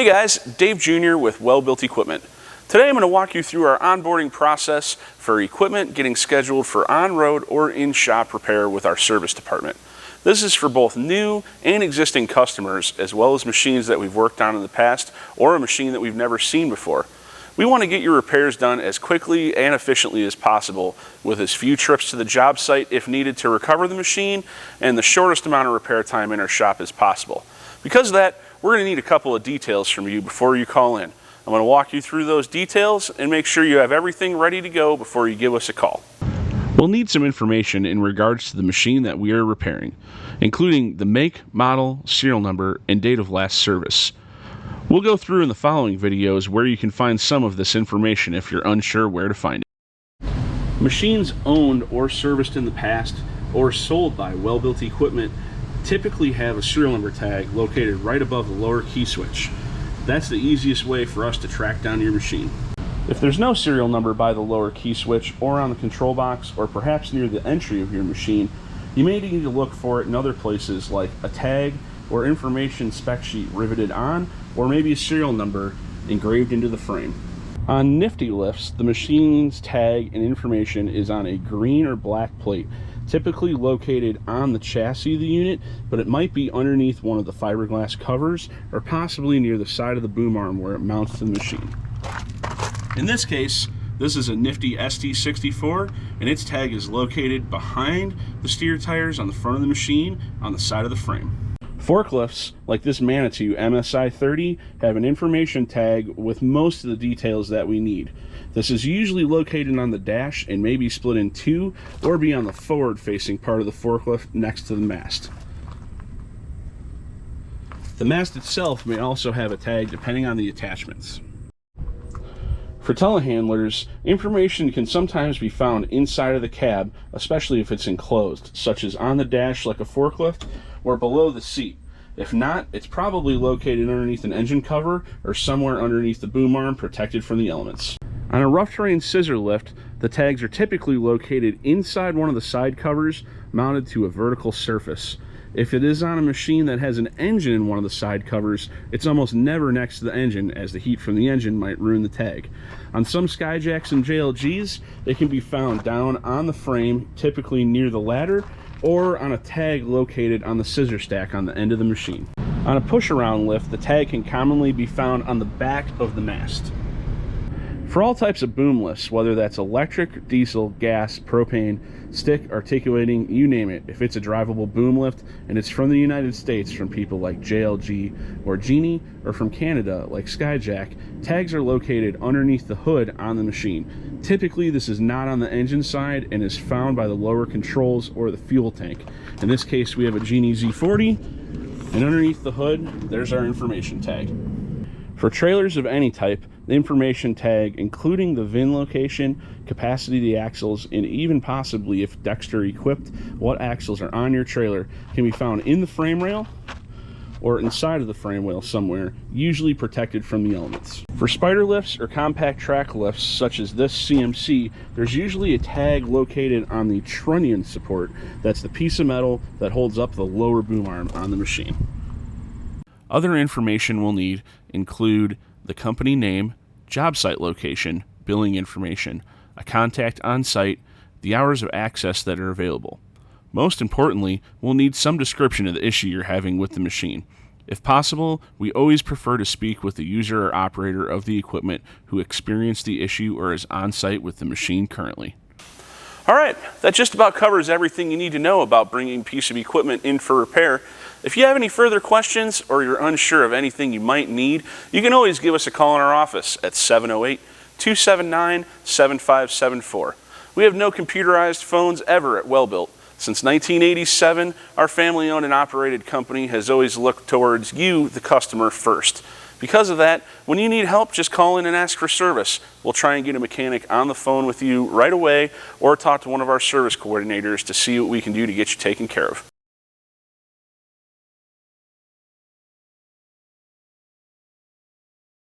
Hey guys, Dave Jr. with Well-Built Equipment. Today I'm going to walk you through our onboarding process for equipment getting scheduled for on-road or in-shop repair with our service department. This is for both new and existing customers, as well as machines that we've worked on in the past or a machine that we've never seen before. We want to get your repairs done as quickly and efficiently as possible, with as few trips to the job site if needed to recover the machine and the shortest amount of repair time in our shop as possible. Because of that, we're going to need a couple of details from you before you call in. I'm going to walk you through those details and make sure you have everything ready to go before you give us a call. We'll need some information in regards to the machine that we are repairing, including the make, model, serial number, and date of last service. We'll go through in the following videos where you can find some of this information if you're unsure where to find it. Machines owned or serviced in the past or sold by Well-Built Equipment typically have a serial number tag located right above the lower key switch. That's the easiest way for us to track down your machine. If there's no serial number by the lower key switch or on the control box, or perhaps near the entry of your machine, you may need to look for it in other places like a tag or information spec sheet riveted on, or maybe a serial number engraved into the frame. On Nifty lifts, the machine's tag and information is on a green or black plate, typically located on the chassis of the unit, but it might be underneath one of the fiberglass covers or possibly near the side of the boom arm where it mounts to the machine. In this case, this is a Nifty ST64, and its tag is located behind the steer tires on the front of the machine on the side of the frame. Forklifts, like this Manitou MSI 30, have an information tag with most of the details that we need. This is usually located on the dash and may be split in two or be on the forward-facing part of the forklift next to the mast. The mast itself may also have a tag depending on the attachments. For telehandlers, information can sometimes be found inside of the cab, especially if it's enclosed, such as on the dash like a forklift or below the seat. If not, it's probably located underneath an engine cover or somewhere underneath the boom arm, protected from the elements. On a rough terrain scissor lift, the tags are typically located inside one of the side covers mounted to a vertical surface. If it is on a machine that has an engine in one of the side covers, it's almost never next to the engine, as the heat from the engine might ruin the tag. On some Skyjacks and JLGs, they can be found down on the frame, typically near the ladder, or on a tag located on the scissor stack on the end of the machine. On a push-around lift, the tag can commonly be found on the back of the mast. For all types of boom lifts, whether that's electric, diesel, gas, propane, stick, articulating, you name it, if it's a drivable boom lift and it's from the United States from people like JLG or Genie, or from Canada like Skyjack, tags are located underneath the hood on the machine. Typically this is not on the engine side and is found by the lower controls or the fuel tank. In this case we have a Genie Z40, and underneath the hood there's our information tag. For trailers of any type, the information tag, including the VIN location, capacity of the axles, and even possibly, if Dexter equipped, what axles are on your trailer, can be found in the frame rail or inside of the frame rail somewhere, usually protected from the elements. For spider lifts or compact track lifts, such as this CMC, there's usually a tag located on the trunnion support. That's the piece of metal that holds up the lower boom arm on the machine. Other information we'll need include the company name, job site location, billing information, a contact on site, the hours of access that are available. Most importantly, we'll need some description of the issue you're having with the machine. If possible, we always prefer to speak with the user or operator of the equipment who experienced the issue or is on site with the machine currently. Alright, that just about covers everything you need to know about bringing a piece of equipment in for repair. If you have any further questions or you're unsure of anything you might need, you can always give us a call in our office at 708-279-7574. We have no computerized phones ever at Well-Built. Since 1987, our family-owned and operated company has always looked towards you, the customer, first. Because of that, when you need help, just call in and ask for service. We'll try and get a mechanic on the phone with you right away, or talk to one of our service coordinators to see what we can do to get you taken care of.